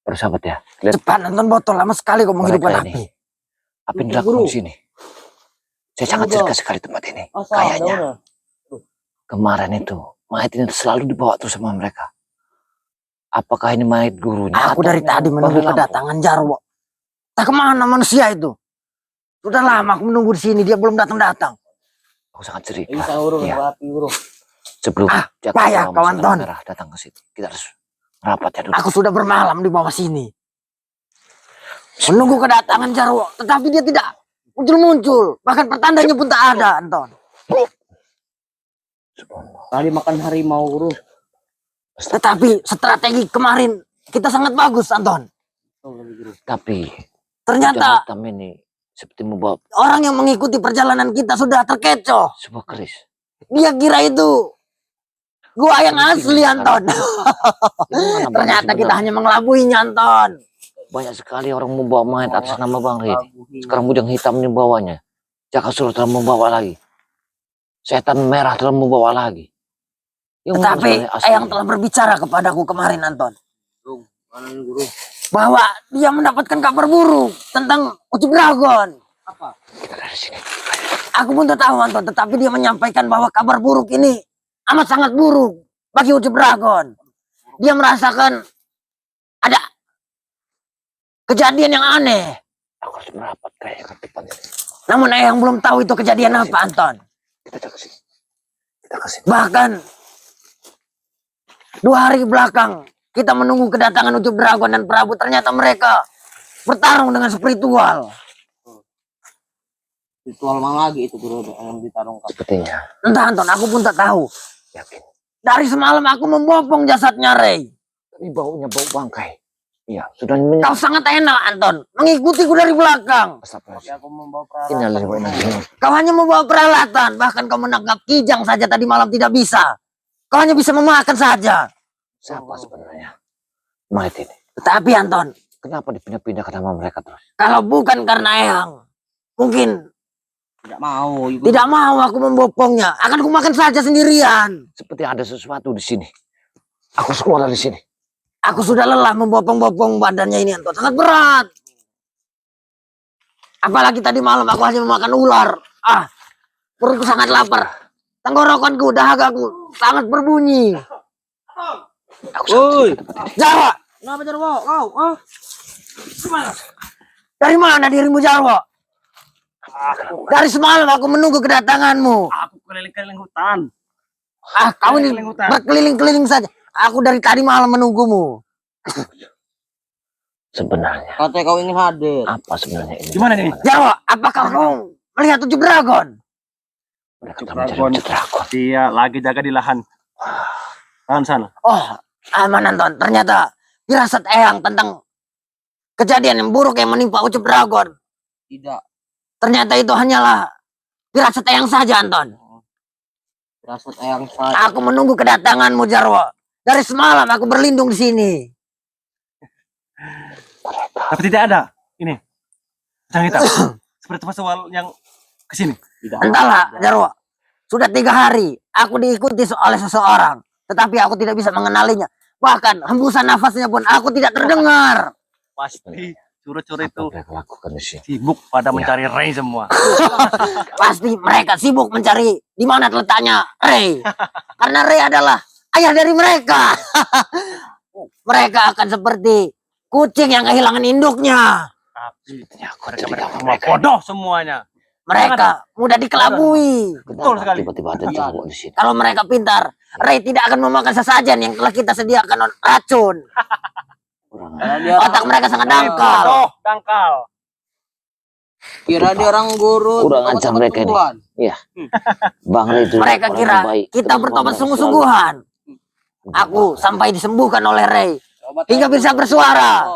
Bersahabat ya. Lihat Cepat nonton botol, lama sekali kok menghidupkan mereka api. apa yang dilakukan di sini. Saya sangat curiga sekali tempat ini. Kayaknya kemarin itu mayat ini selalu dibawa terus sama mereka. Apakah ini mayat gurunya? Aku dari tadi menunggu kedatangan Jarwo. Tak kemana manusia itu? Sudah lama aku menunggu di sini, dia belum datang-datang. Aku sangat curiga. Ya. Sebelum payah kawan Ton merah datang ke situ, kita harus rapat ya dulu. Aku sudah bermalam di bawah sini, menunggu kedatangan Jarwo, tetapi dia tidak muncul-muncul. Bahkan pertandanya pun tak ada, Anton. Tadi makan harimau, Guru. Tetapi strategi kemarin kita sangat bagus, Anton. Tapi ternyata ini seperti membawa orang yang mengikuti perjalanan kita sudah terkecoh. Sebuah keris. Dia kira itu gua yang asli, Anton. Ternyata kita hanya mengelabuinya, Anton. Banyak sekali orang membawa mayat atas nama Bang Red. Sekarang bujang hitam ini bawanya. Jakasura telah membawa lagi. Setan merah telah membawa lagi. Tetapi Eyang telah berbicara kepadaku kemarin, Anton, bahwa dia mendapatkan kabar buruk tentang Ucup Dragon. Apa? Kita dari sini. Aku pun tak tahu, Anton, tetapi dia menyampaikan bahwa kabar buruk ini amat sangat buruk bagi Ucup Dragon. Dia merasakan ada kejadian yang aneh. Aku harus merapat kayak ke depan ini. Namun Eyang belum tahu itu kejadian apa, Anton. Kita ke sini. Kita ke sini. Bahkan 2 hari belakang kita menunggu kedatangan Ucup Dragon dan Prabu, ternyata mereka bertarung dengan spiritual. Ritual mana lagi itu, Guru, yang ditarungkan? Sepertinya. Entah, Anton, aku pun tak tahu. Yakin. Dari semalam aku membopong jasadnya Rey. Ini baunya bau bangkai. Iya, sudah Kau sangat enak, Anton, mengikutiku dari belakang. Tapi aku membawa peralatan. Kau hanya membawa peralatan, bahkan kau menangkap kijang saja tadi malam tidak bisa. Kau hanya bisa memakan saja. Siapa sebenarnya mayat ini? Tetapi, Anton, Kenapa dipindah-pindah ke nama mereka terus? kalau bukan karena Eyang, mungkin Tidak mau aku membopongnya. Akan ku makan saja sendirian. Seperti ada sesuatu di sini. Aku harus keluar dari sini. Aku sudah lelah membopong-bopong badannya ini, Anton. Sangat berat. Apalagi tadi malam aku hanya memakan ular. Perutku sangat lapar. Tenggorokanku, dahagaku sangat berbunyi. Woi, Jarwo, Kenapa, Jarwo? Kau? dari mana dirimu, Jarwo? Dari semalam aku menunggu kedatanganmu. Aku keliling-keliling hutan. Kau ini berkeliling-keliling saja. Aku dari tadi malam menunggumu. sebenarnya Katanya kau ingin hadir. apa sebenarnya ini? Gimana ini? Jarwo, apakah kau melihat Ucup Dragon? Mereka telah mencari dragon. Dia lagi jaga di lahan. Lahan sana. Oh, aman, Anton. Ternyata firasat Eyang tentang kejadian yang buruk yang menimpa Ucup Dragon. Tidak. Ternyata itu hanyalah firasat Eyang saja, Anton. Firasat Eyang saja. Aku menunggu kedatanganmu, Jarwo. Dari semalam aku berlindung di sini. Tapi tidak ada. Ini. Kacang hitam. Seperti awal yang kesini. Entahlah, Jarwo. Sudah 3 hari aku diikuti oleh seseorang, tetapi aku tidak bisa mengenalinya. Bahkan hembusan nafasnya pun aku tidak terdengar. Pasti curi-curi itu Mereka lakukan di sini. sibuk pada mencari Rey semua. Pasti mereka sibuk mencari di mana letaknya Rey. Karena Rey adalah ayah dari mereka. Mereka akan seperti kucing yang kehilangan induknya. Tapi Aku mereka semua bodoh semuanya. Mereka mudah dikelabui. Betul sekali. Tiba-tiba ada cowok di sini. Kalau mereka pintar, Rey tidak akan memakan sesajen yang telah kita sediakan racun. Otak mereka sangat dangkal. Bodoh, dangkal. Kira dia orang guru. Kurang ajar mereka ini. Iya. Bang Ray itu Mereka orang kira yang baik. kita bertobat sungguh-sungguhan. Aku sampai disembuhkan oleh Rey hingga bisa bersuara.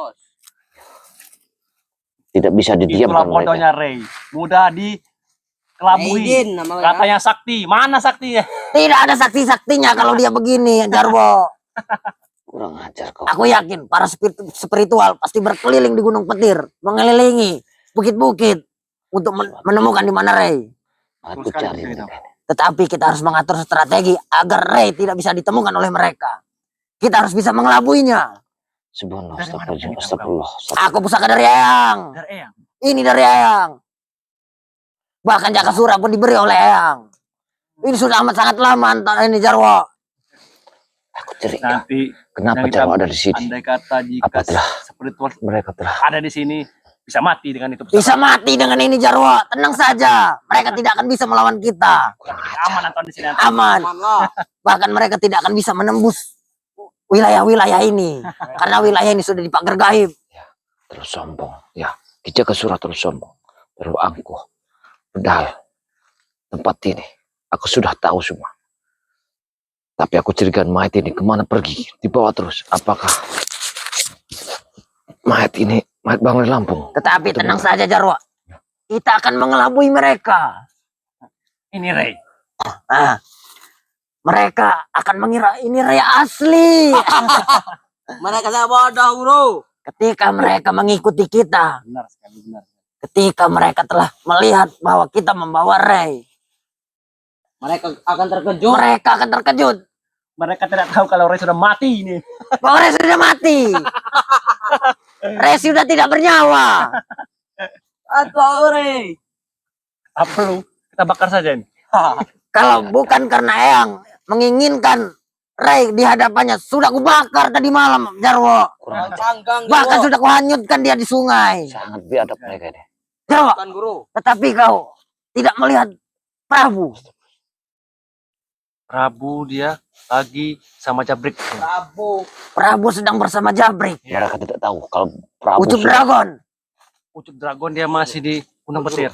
Tidak bisa Itulah didiamkan mereka. bodohnya Rey. Mudah dikelabui. Katanya sakti. Mana saktinya? Tidak ada sakti-saktinya kalau dia begini, Jarwo. Kurang ajar kau. Aku yakin para spiritual pasti berkeliling di Gunung Petir, mengelilingi bukit-bukit untuk menemukan di mana Rey. Aku cari mereka ini. Tetapi kita harus mengatur strategi agar Rey tidak bisa ditemukan oleh mereka. Kita harus bisa mengelabuinya. Subhanallah, Dari mana astagfirullah, punya hitam astagfirullah. Aku pusaka dari Eyang. Dari Eyang. Ini dari Eyang. Bahkan Jakasura pun diberi oleh Eyang. Ini sudah amat sangat lama antara ini Jarwo. Aku curiga. Nanti Kenapa yang Jarwo hitam, ada di sini? andai kata jika Apa telah spiritual mereka telah ada di sini, bisa mati dengan itu. Bisa mati dengan ini Jarwo. Tenang saja. Mereka tidak akan bisa melawan kita. kurang Aman ajar? Anton di sini. Anton. Aman. Aman lah. Bahkan mereka tidak akan bisa menembus wilayah-wilayah ini. Karena wilayah ini sudah dipagar gaib. Terus sombong. Ya, Ki Jakasura terus sombong, terus angkuh. Padahal tempat ini aku sudah tahu semua. Tapi aku curiga mayat ini kemana pergi? Dibawa terus. Apakah mayat ini mayat Bang Lampung? Tetapi tenang saja Jarwo. Kita akan mengelabui mereka. Ini Ray. Ah, mereka akan mengira ini Rea asli. Mereka saya bodoh, Guru. Ketika mereka mengikuti kita. Benar sekali, benar. Ketika mereka telah melihat bahwa kita membawa Ray. Mereka akan terkejut. Mereka akan terkejut. Mereka tidak tahu kalau Ray sudah mati ini. Bahwa Ray sudah mati. Ray sudah tidak bernyawa. Atau Ray. Apa lu? Kita bakar saja ini. Kalau bukan karena Eyang menginginkan Ray di hadapannya, sudah kubakar tadi malam Jarwo. Kurang ajar. Canggang, Bahkan Guru. sudah kuhanyutkan dia di sungai. Sangat biadab mereka ini. Jarwo, Bukan, Guru. tetapi kau tidak melihat Prabu. Prabu dia lagi sama Jabrik. Prabu. Prabu sedang bersama Jabrik. Mereka tidak tahu kalau Prabu Ucup sudah- Dragon. Ucup Dragon dia masih di Gunung Petir.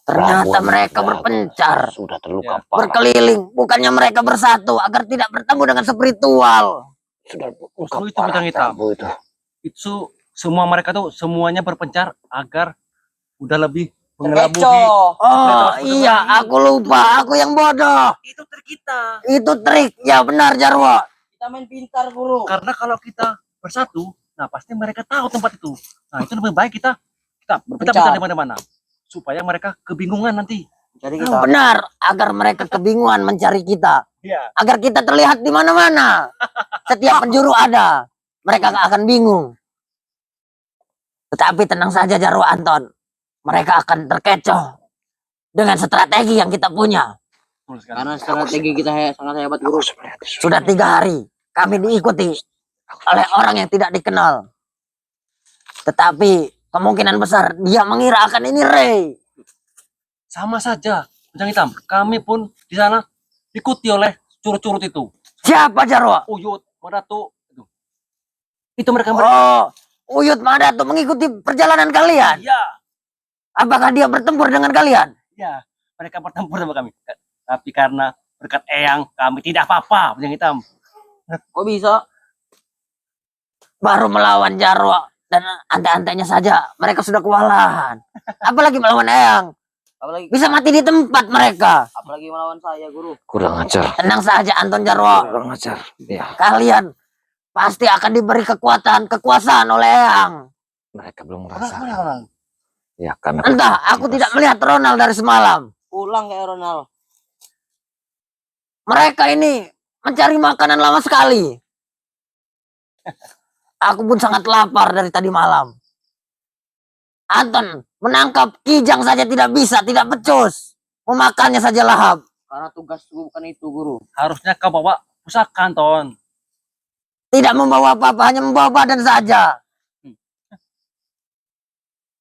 Ternyata Prabu mereka sudah- berpencar. Sudah terluka Ya. parah. Berkeliling. Bukannya mereka bersatu agar tidak bertemu dengan spiritual. Sudah terluka Justru itu parah pedang hitam. Prabu itu. Itu semua mereka tuh semuanya berpencar agar udah lebih mengelabui. Terkecoh. Oh iya, aku lupa. Aku yang bodoh. Itu trik kita. Itu trik. Ya benar Jarwo. Kita main pintar, Guru. Karena kalau kita bersatu, nah pasti mereka tahu tempat itu. Nah itu lebih baik kita Berpencar. bisa di mana-mana supaya mereka kebingungan nanti. Jadi kita Benar. Agar mereka kebingungan mencari kita. Iya. Agar kita terlihat di mana-mana. Setiap penjuru ada. Mereka akan bingung. Tetapi tenang saja Jarwo Anton. Mereka akan terkecoh dengan strategi yang kita punya. karena strategi kita sangat hebat, Guru. Aku sebenarnya Sudah 3 hari kami diikuti oleh orang yang tidak dikenal. Tetapi kemungkinan besar dia mengira akan ini Ray. Sama saja, Pedang Hitam. Kami pun di sana diikuti oleh curut-curut itu. Siapa Jarwo? Uyut, Madatu. Itu mereka. Oh, Uyut Madato mengikuti perjalanan kalian. Iya. Apakah dia bertempur dengan kalian? Ya, mereka bertempur sama kami. Tapi karena berkat Eyang, kami tidak apa-apa, Pedang Hitam. Kok bisa? Baru melawan Jarwo dan ante-antenya saja mereka sudah kewalahan. Apalagi melawan Eyang. Apalagi Bisa mati di tempat mereka. apalagi melawan saya, Guru. kurang ajar. Tenang saja Anton Jarwo. Kurang ajar. Ya, Kalian pasti akan diberi kekuasaan oleh Eyang. mereka belum Orang, merasa. orang, orang. Ya, karena Entah, aku tidak melihat Ronald dari semalam. Pulang kayak Ronald. Mereka ini mencari makanan lama sekali. Aku pun sangat lapar dari tadi malam. Anton, menangkap kijang saja tidak bisa, tidak becus. Memakannya saja lahap. Karena tugasku bukan itu, Guru. Harusnya kau bawa pusaka, Anton. Tidak membawa apa-apa, hanya membawa badan saja.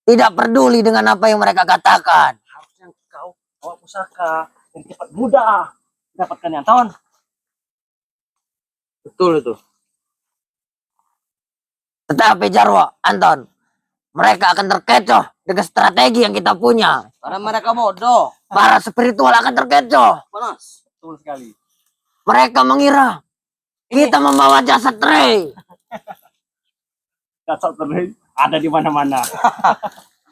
Tidak peduli dengan apa yang mereka katakan. Harusnya kau bawa pusaka. Yang cepat mudah dapatkannya, Anton. Betul itu. Tetapi Jarwo, Anton, mereka akan terkecoh dengan strategi yang kita punya. Karena mereka bodoh. Para spiritual akan terkecoh. Panas. Betul sekali. Mereka mengira kita membawa jasad Ray. Dasar terus ada di mana-mana.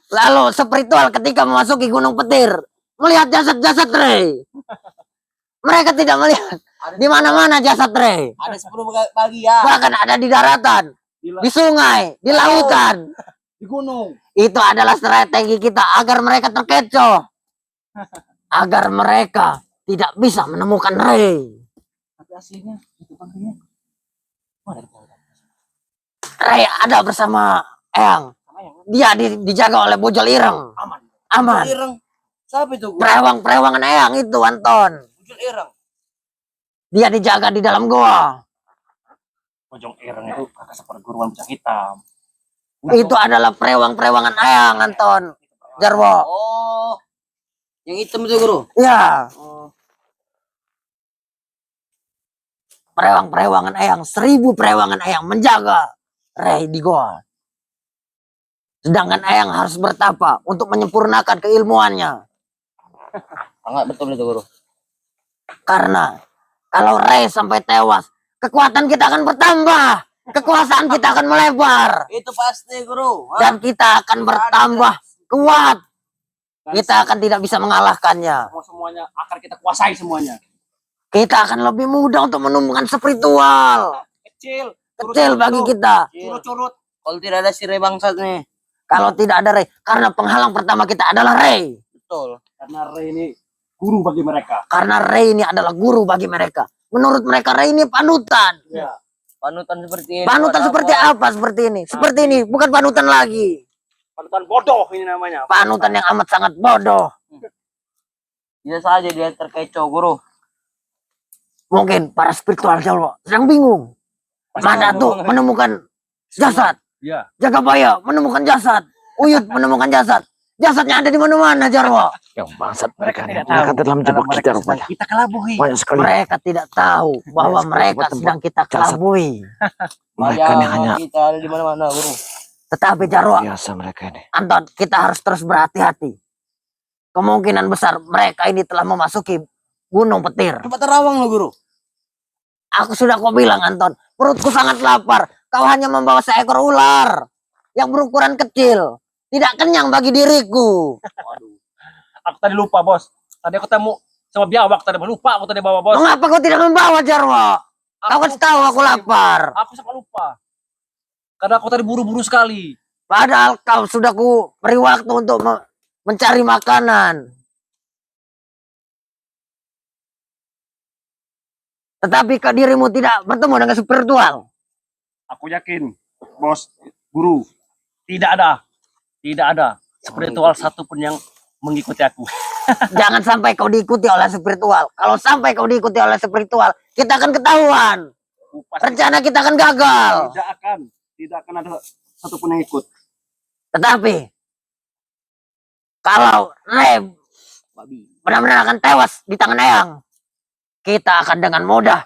Lalu spiritual ketika memasuki Gunung Petir melihat jasad-jasad Ray. Mereka tidak melihat di mana-mana jasad Ray. Ada 10 bagian. Bahkan ada di daratan, di sungai, di lautan. Di gunung. Itu adalah strategi kita agar mereka terkecoh. Agar mereka tidak bisa menemukan Ray. Tapi aslinya itu bangkainya. Mana di bawah? Ray ada bersama Eyang. Dia dijaga oleh bojol ireng. Aman. Ireng. Siapa itu guru? Prewangan Eyang itu Anton. Bujul ireng. Dia dijaga di dalam goa. Bojong ireng itu kakak seperguruan Bujang Hitam. Itu adalah prewangan Eyang Anton. Jarwo. Oh. Yang hitam itu guru. Ya, Oh. prewangan Eyang, 1000 prewangan Eyang menjaga Ray di goa. Sedangkan Eyang harus bertapa untuk menyempurnakan keilmuannya. Enggak betul itu guru. Karena kalau Ray sampai tewas, kekuatan kita akan bertambah. Kekuasaan kita akan melebar. Itu pasti guru. Dan kita akan bertambah kuat. Kita akan tidak bisa mengalahkannya. Semuanya akan kita kuasai semuanya. Kita akan lebih mudah untuk menumbuhkan spiritual. Kecil. Kecil bagi kita. Curut-curut. Kalau tidak ada si Ray bangsat nih. Kalau tidak ada Ray. Karena penghalang pertama kita adalah Ray. Betul. Karena Ray ini guru bagi mereka. Karena Ray ini adalah guru bagi mereka. Menurut mereka Ray ini panutan. Ya. Panutan seperti ini. Panutan seperti apa seperti ini? Seperti ini, bukan panutan lagi. Panutan bodoh ini namanya. Panutan yang amat sangat bodoh. Bisa saja dia terkecoh guru. Mungkin para spiritual Jawa sedang bingung. Mana tuh menemukan jasad. Ya. Jagabaya menemukan jasad. Uyut menemukan jasad. Jasadnya ada di mana-mana Jarwo. Yang bangsat mereka nih. Tidak Mereka tahu. dalam jebak Mereka kita sedang rupanya. kita kelabui. Banyak sekali. Mereka tidak tahu bahwa Banyak sekali mereka tempat sedang kita jasad. kelabui. Mereka ini hanya kita ada di mana-mana guru. Tetapi Jarwo, biasa mereka ini. Anton, kita harus terus berhati-hati. Kemungkinan besar mereka ini telah memasuki Gunung Petir. Coba terawang lo guru. Aku sudah kau bilang Anton, perutku sangat lapar. Kau hanya membawa seekor ular yang berukuran kecil. Tidak kenyang bagi diriku. Waduh. Aku tadi lupa, Bos. Tadi aku temu sama biawak tadi. Lupa aku tadi bawa, Bos. Mengapa kau tidak membawa Jarwo? Kau kan tahu aku lapar. Aku sangat lupa. Karena aku tadi buru-buru sekali. Padahal kau sudah ku beri waktu untuk mencari makanan. Tetapi kau dirimu tidak bertemu dengan spiritual. Aku yakin, Bos, Guru, tidak ada spiritual satupun yang mengikuti aku. Jangan sampai kau diikuti oleh spiritual. Kalau sampai kau diikuti oleh spiritual, kita akan ketahuan. Pasti Rencana kita akan gagal. tidak akan ada satupun yang ikut. Tetapi kalau Reb benar-benar akan tewas di tangan Eyang, kita akan dengan mudah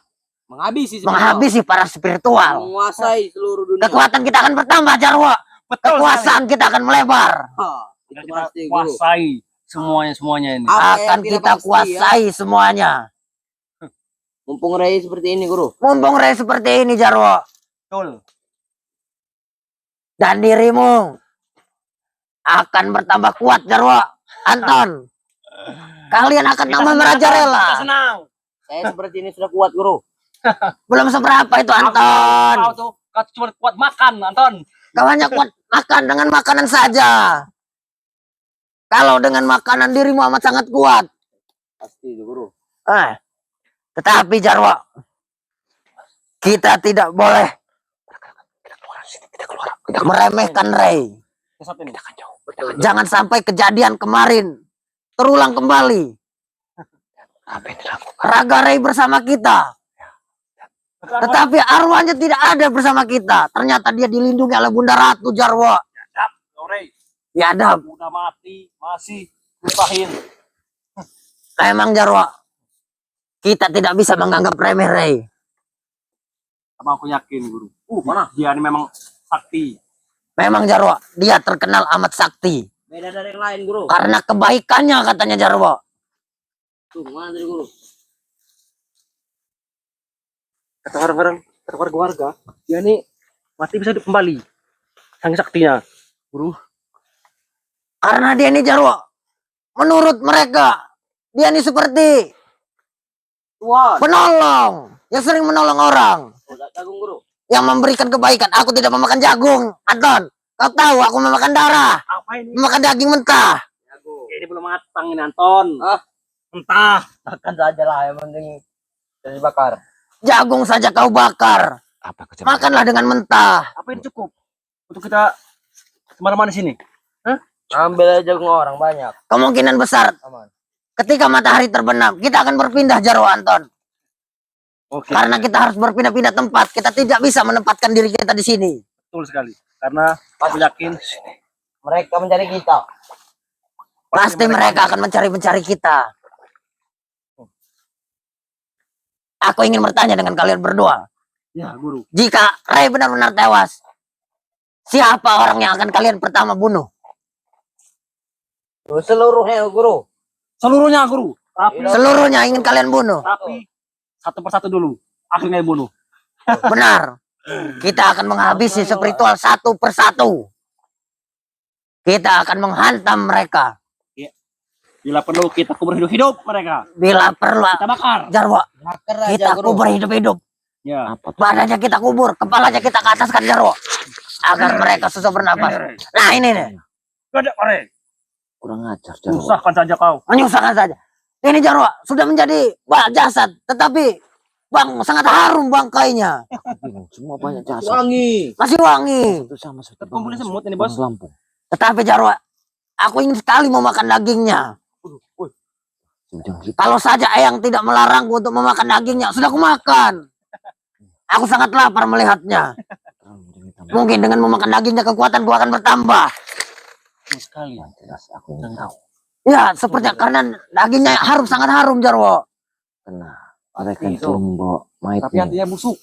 menghabisi para spiritual. Menguasai seluruh dunia. Kekuatan kita akan bertambah, Jarwo. Betul Kekuasaan kita akan melebar. Itu kita pasti guru. kuasai semuanya ini. Apa yang Akan tidak kita pasti, kuasai semuanya. Mumpung Ray seperti ini guru. Mumpung Reb seperti ini, Jarwo. Betul. Dan dirimu akan bertambah kuat, Jarwo. Anton, kalian akan tambah merajalela. Kita senang. Saya seperti ini sudah kuat guru. Belum seberapa itu, Anton. Kau tuh kau cuma kuat makan, Anton. Kau hanya kuat makan dengan makanan saja. Kalau dengan makanan dirimu amat sangat kuat. Pasti itu guru. Tetapi Jarwo, kita tidak boleh meremehkan Ray. Kita akan jauh. Jangan sampai kejadian kemarin terulang kembali. Apa yang dilakukan? Raga Ray bersama kita, tetapi arwahnya tidak ada bersama kita. Ternyata dia dilindungi oleh Bunda Ratu, Jarwo. Sore, Ya ada. udah mati, masih lupain. Emang Jarwo, kita tidak bisa menganggap remeh Ray. Sama aku yakin, Guru. Mana? Dia ini memang sakti. Memang Jarwo, dia terkenal amat sakti. Beda dari yang lain guru. Karena kebaikannya katanya Jarwo. Tuh, mana dari guru? Kata orang-orang, kata warga-warga, dia ini mati bisa hidup kembali. Sang saktinya, Guru. Karena dia ini Jarwo, menurut mereka, dia ini seperti Tuhan. penolong. Yang sering menolong orang. Jagung guru. Yang memberikan kebaikan. Aku tidak memakan jagung, Anton. Kau tahu aku memakan darah. Apa ini? Memakan daging mentah. Jagung. Ini belum matang ini, Anton. Ah. Entah. Makan saja lah yang penting jadi bakar. Jagung saja kau bakar. Apa kecemasan? Makanlah dengan mentah. Apa yang cukup untuk kita kemana-mana di sini? Ambil aja orang banyak. Kemungkinan besar Aman. ketika matahari terbenam, kita akan berpindah Jarwo Anton. Oke. Karena kita harus berpindah-pindah tempat. Kita tidak bisa menempatkan diri kita di sini. Betul sekali. Karena aku yakin Mereka mencari kita. Pasti mereka akan mencari kita. Aku ingin bertanya dengan kalian berdua. ya guru. Jika Ray benar-benar tewas, siapa orang yang akan kalian pertama bunuh? Seluruhnya guru. Seluruhnya guru. Tapi Seluruhnya ingin kalian bunuh. satu persatu dulu. Akhirnya bunuh. Benar. Kita akan menghabisi spiritual satu persatu. Kita akan menghantam mereka. Bila perlu kita kubur hidup-hidup mereka. Bila perlu, Kita bakar. Jarwo, Bakar aja kita guru. kubur hidup-hidup. Ya. Apa tuh? Badannya kita kubur, kepalanya kita ke ataskan Jarwo. Agar mereka susah bernapas. Nah ini nih, Ada orang. Kurang ajar, Jarwo. Usahkan saja kau. menyusahkan saja. Ini Jarwo sudah menjadi jasad, tetapi bang sangat harum bangkainya. Bingung, semua banyak jasa. Wangi. Masih wangi. Itu sama seperti Kumpulnya bangsa semut ini, Bos. Lampung. Tetapi Jarwo, aku ingin sekali mau makan dagingnya. Jangan gitu. Kalau saja Eyang tidak melarangku untuk memakan dagingnya, sudah aku makan. Aku sangat lapar melihatnya. Mungkin dengan memakan dagingnya kekuatanku akan bertambah. Sekali. Yang jelas aku ingin tahu. Ya, sepertinya karena dagingnya harum, sangat harum Jarwo. Karena mereka Pasti itu itu. membawa mayat Tapi ini. hatinya busuk.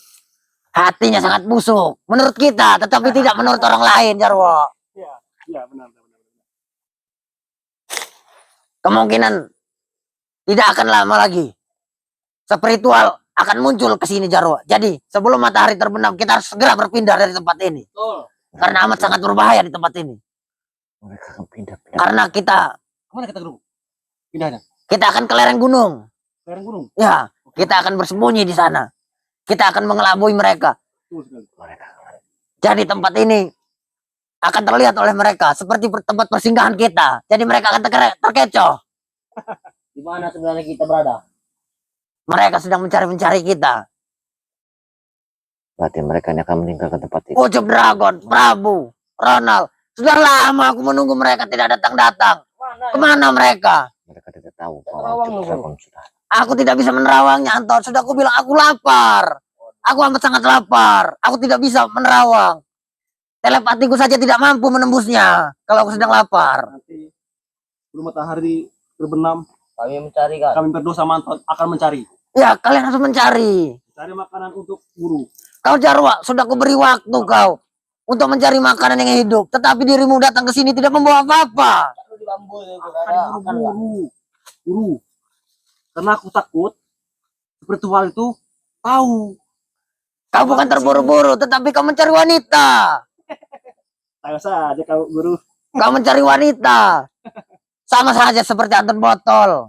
Hatinya sangat busuk. Menurut kita, tetapi tidak menurut orang lain Jarwo. Iya, benar. Kemungkinan tidak akan lama lagi spiritual akan muncul ke sini Jarwo. Jadi sebelum matahari terbenam kita harus segera berpindah dari tempat ini. Betul. Karena amat sangat berbahaya di tempat ini. Mereka akan pindah-pindah. Karena kita Kemana kita guru? Pindahnya. akan ke lereng gunung. Lereng gunung. Ya, kita akan bersembunyi di sana. Kita akan mengelabui mereka. Betul sekali. Mereka Jadi tempat ini akan terlihat oleh mereka seperti tempat persinggahan kita. Jadi mereka akan terkecoh. Di mana sebenarnya kita berada? Mereka sedang mencari kita. berarti mereka ini akan meninggalkan tempat ini. Ucup Dragon, Prabu, Ronald. Sudah lama aku menunggu mereka tidak datang-datang. Kemana mereka? Mereka tidak tahu Terawang bahwa lu, Dragon sudah. Aku tidak bisa menerawangnya, Anton. Sudah aku bilang aku lapar. Aku amat sangat lapar. Aku tidak bisa menerawang. Telepatiku saja tidak mampu menembusnya kalau aku sedang lapar. Nanti sebelum matahari terbenam, Kami mencari kan. kami berdua sama Anton akan mencari. Ya, kalian harus mencari. Cari makanan untuk guru. Kau Jarwa, sudah aku beri waktu kau untuk mencari makanan yang hidup. Tetapi dirimu datang ke sini tidak membawa apa-apa. Di bambu itu Akan guru. Karena aku takut spiritual itu tahu. Kau bukan terburu-buru, tetapi kau mencari wanita. Tahu saja kau guru. Kau mencari wanita. Sama saja seperti Anton Botol.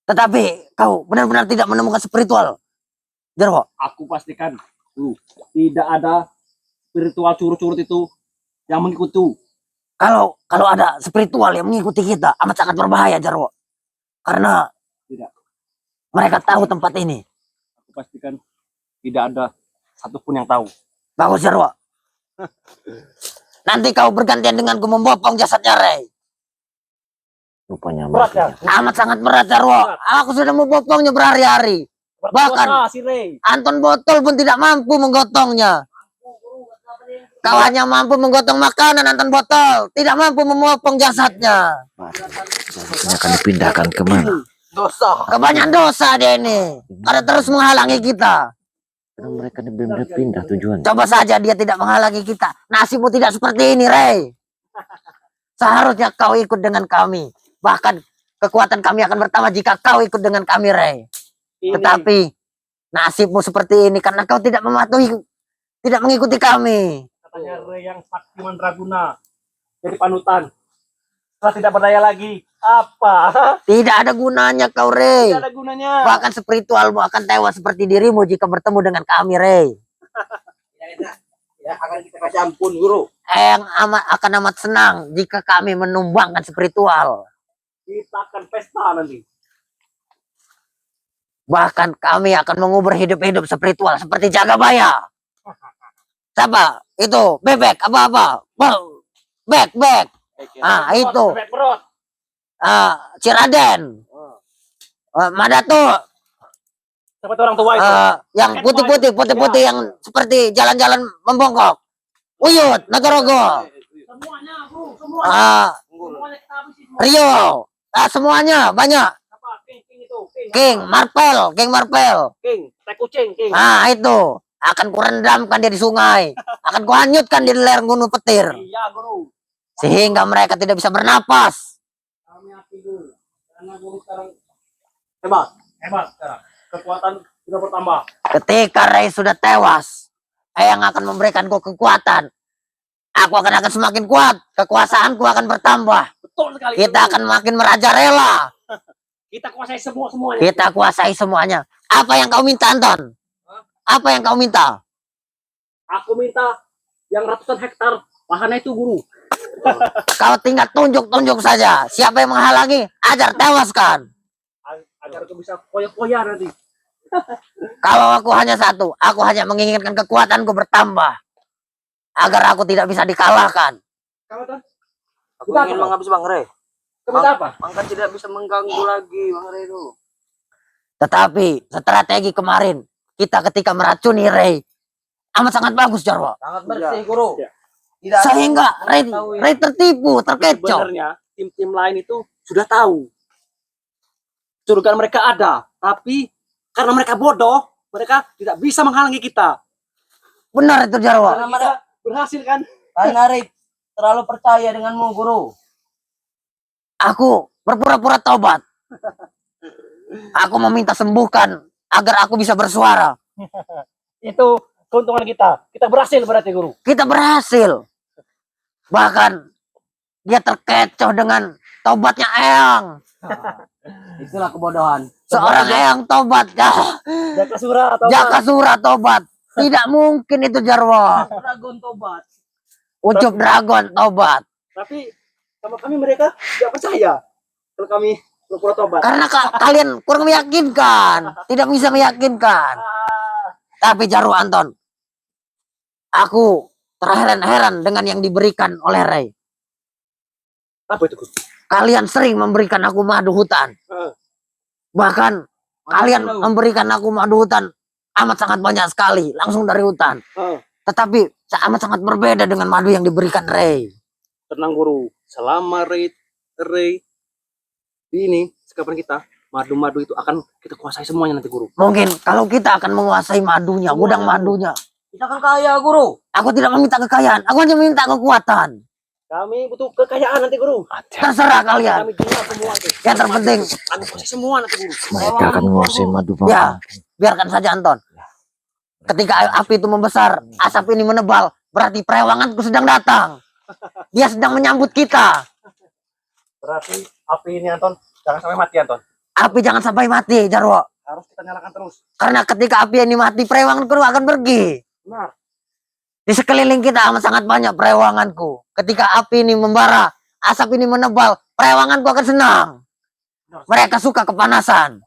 Tetapi kau benar-benar tidak menemukan spiritual. Jarwo, Aku pastikan guru, tidak ada spiritual curut-curut itu yang mengikuti. kalau ada spiritual yang mengikuti kita, amat sangat berbahaya, Jarwo. Karena Tidak. mereka tahu tempat ini. Aku pastikan tidak ada satupun yang tahu. Bagus, Jarwo. Nanti kau bergantian denganku membopong jasadnya Ray. Rupanya Berat ya? mereka Amat sangat berat, Jarwo. Aku sudah membopongnya berhari-hari. Bahkan si Ray. Anton Botol pun tidak mampu menggotongnya. Kau hanya mampu menggotong makanan, Anton Botol. Tidak mampu memopong jasadnya. ini akan dipindahkan kemana? Dosa. Kebanyakan dosa dia ini. Karena terus menghalangi kita. Karena mereka ini benar-benar pindah tujuannya. Coba saja dia tidak menghalangi kita. Nasibmu tidak seperti ini, Ray. Seharusnya kau ikut dengan kami. Bahkan kekuatan kami akan bertambah jika kau ikut dengan kami, Ray. Tetapi nasibmu seperti ini karena kau tidak mematuhi, tidak mengikuti kami. Katanya Ray yang sakti mandraguna jadi panutan. Setelah tidak berdaya lagi, apa? Tidak ada gunanya kau, Ray. Tidak ada gunanya. Bahkan spiritualmu akan tewas seperti dirimu jika bertemu dengan kami, Ray. Ya akan kita kasih ampun guru. Yang akan amat senang jika kami menumbangkan spiritual. Kita akan pesta nanti. Bahkan kami akan mengubur hidup-hidup spiritual seperti Jagabaya. Siapa? Itu bebek apa-apa. Bek. Ah, itu. Ciraden. Madato. Siapa tuh orang tua itu? Yang putih-putih yang seperti jalan-jalan membongkok. Uyut, Nagorogo. Semuanya, bro. Semuanya. Semuanya kita habisin semua. Rio. Semuanya banyak. Apa? King itu. King Marvel. King. Tai kucing, King. Itu akan kurendamkan dia di sungai, akan kuhanyutkan di lereng gunung petir, Iya, guru. sehingga mereka tidak bisa bernapas. Kami hati dulu. Karena guru sekarang hebat sekarang. Kekuatan sudah bertambah. Ketika Ray sudah tewas, yang akan memberikanku kekuatan. Aku akan semakin kuat, kekuasaanku akan bertambah. Betul sekali. Kita akan makin merajalela. Kita kuasai semuanya. Kita kuasai semuanya. Apa yang kau minta, Anton? Apa yang kau minta? Aku minta yang ratusan hektar lahannya itu, guru. Kau tinggal tunjuk saja. Siapa yang menghalangi, ajar tewaskan. Agar aku bisa koya-koya nanti. Kalau aku hanya satu, aku hanya menginginkan kekuatanku bertambah. Agar aku tidak bisa dikalahkan. Kamu kan? Aku ingin menghabis Bang Rey. Kamu apa? Mangka tidak bisa mengganggu lagi Bang Rey itu. Tetapi strategi kemarin, kita ketika meracuni Ray, amat sangat bagus, Jarwo. Sangat bersih, Guru. Ya. Tidak ada Sehingga yang mengetahui. Ray tertipu, terkecoh. Sebenarnya tim-tim lain itu sudah tahu. Curigaan mereka ada, tapi karena mereka bodoh, mereka tidak bisa menghalangi kita. Benar itu, Jarwo. Karena mereka berhasil kan? Karena Rey terlalu percaya denganmu, Guru. Aku berpura-pura taubat. Aku meminta sembuhkan agar aku bisa bersuara. Itu keuntungan kita. Kita berhasil berarti, guru. Kita berhasil. Bahkan dia terkecoh dengan taubatnya Eyang. Itulah kebodohan. Seorang Eyang taubat. Jakasura atau Jakasura taubat. Tidak mungkin itu, Jarwo. Dragon tobat. Ucup Dragon taubat. Tapi sama kami mereka tidak percaya kalau kami pura-pura tobat. Karena kalian kurang meyakinkan. Tidak bisa meyakinkan. Tapi Jarwo Anton, aku terheran-heran dengan yang diberikan oleh Ray. Apa itu, guru? Kalian sering memberikan aku madu hutan. Bahkan kalian memberikan aku madu hutan amat sangat banyak sekali. Langsung dari hutan. Tetapi amat sangat berbeda dengan madu yang diberikan Ray. Tenang, guru. Selama Ray ini sekapan kita, madu-madu itu akan kita kuasai semuanya nanti, guru. Mungkin kalau kita akan menguasai madunya, gudang madunya. Kita kan kaya, Guru. Aku tidak meminta kekayaan, aku hanya meminta kekuatan. Kami butuh kekayaan nanti, guru. Terserah kalian. Kami jual semua nanti. Yang terpenting, Kami kuasai semua nanti, guru. Mereka akan menguasai madu ya, biarkan saja Anton. Ketika api itu membesar, asap ini menebal, berarti perewanganku sedang datang. Dia sedang menyambut kita. Berarti api ini, Anton, jangan sampai mati, Anton. Api jangan sampai mati, Jarwo. Harus kita nyalakan terus. Karena ketika api ini mati, perewanganku akan pergi. Benar. Di sekeliling kita amat sangat banyak perewanganku. Ketika api ini membara, asap ini menebal, perewanganku akan senang. Mereka suka kepanasan.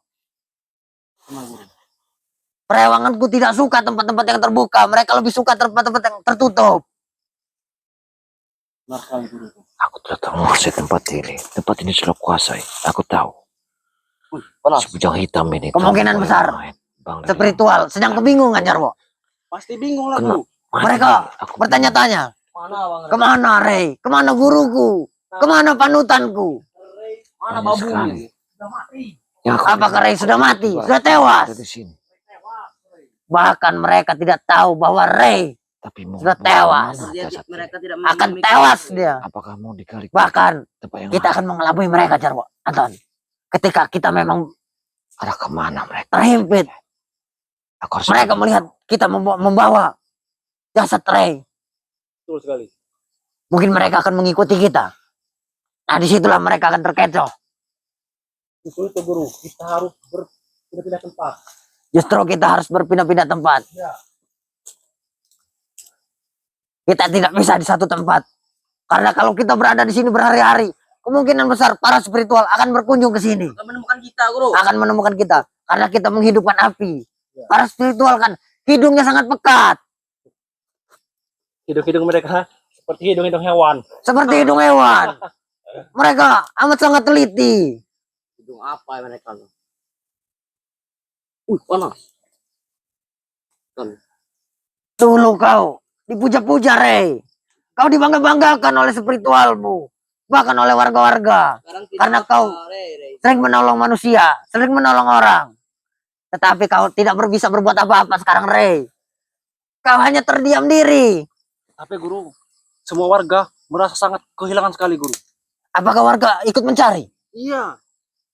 Perewanganku tidak suka tempat-tempat yang terbuka. Mereka lebih suka tempat-tempat yang tertutup. Benar sekali, guru. Aku telah menguasai tempat ini. Tempat ini sudah kuasai. Aku tahu. Panas. Si bujang hitam ini. Kemungkinan kamu besar. main. Bang Ray. Spiritual, sedang kebingungan, Jarwo. Pasti bingung lah, Kena. guru. Mereka Aku bertanya-tanya, Mana Bang Rey? kemana Ray? Kemana guruku? Kemana panutanku? Mana banyak babu? sekali. Sudah mati. Yang aku Apakah Ray sudah mati? Sudah. Sudah tewas? ada di sini. Bahkan mereka tidak tahu bahwa Ray Tapi mau sudah mau tewas. kemana Dia, jasad mereka tidak akan memiliki tewas waktu. dia. Apakah mau dikali Bahkan tempat yang kita lain? akan mengelabui mereka, Jarwo. Anton, ketika kita memang Arah kemana mereka? terhimpit, Aku harus mereka melihat kita membawa jasad Ray. Betul sekali. Mungkin mereka akan mengikuti kita. Nah, disitulah mereka akan terkecoh. Justru itu, guru. Kita harus berpindah tempat. Justru kita harus berpindah-pindah tempat. Ya. Kita tidak bisa di satu tempat. Karena kalau kita berada di sini berhari-hari, kemungkinan besar para spiritual akan berkunjung ke sini. Akan menemukan kita, Guru. Akan menemukan kita. Karena kita menghidupkan api. Para spiritual kan hidungnya sangat pekat. Hidung-hidung mereka seperti hidung-hidung hewan. Seperti hidung hewan. Mereka amat sangat teliti. Hidung apa mereka tuh? Panas. Dulu kau dipuja-puja, Rey. Kau dibangga-banggakan oleh spiritualmu. Bahkan oleh warga-warga. Sekarang tidak Karena apa, kau Rey. sering menolong manusia. Sering menolong orang. Tetapi kau tidak bisa berbuat apa-apa sekarang, Rey. Kau hanya terdiam diri. Tapi Guru, semua warga merasa sangat kehilangan sekali, Guru. Apakah warga ikut mencari? Iya.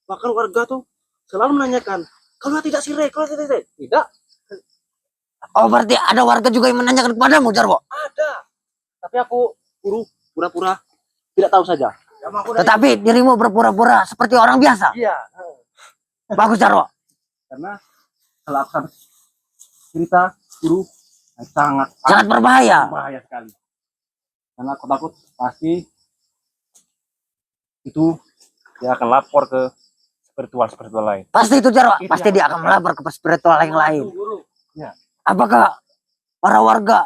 Bahkan warga tuh selalu menanyakan, kalau tidak si Rey, kalau tidak si Rey. Tidak, Oh, berarti ada warga juga yang menanyakan kepadamu, Jarwo. ada. Tapi aku, Guru, pura-pura tidak tahu saja. Tetapi dirimu berpura-pura seperti orang biasa. Iya. Bagus, Jarwo. Karena kalau aku sampai cerita, Guru, sangat Sangat berbahaya. bahaya sekali. Karena aku takut pasti itu dia akan lapor ke spiritual lain. Pasti itu, Jarwo. Itu Pasti yang dia akan melapor ke spiritual yang lain. Guru. Apakah para warga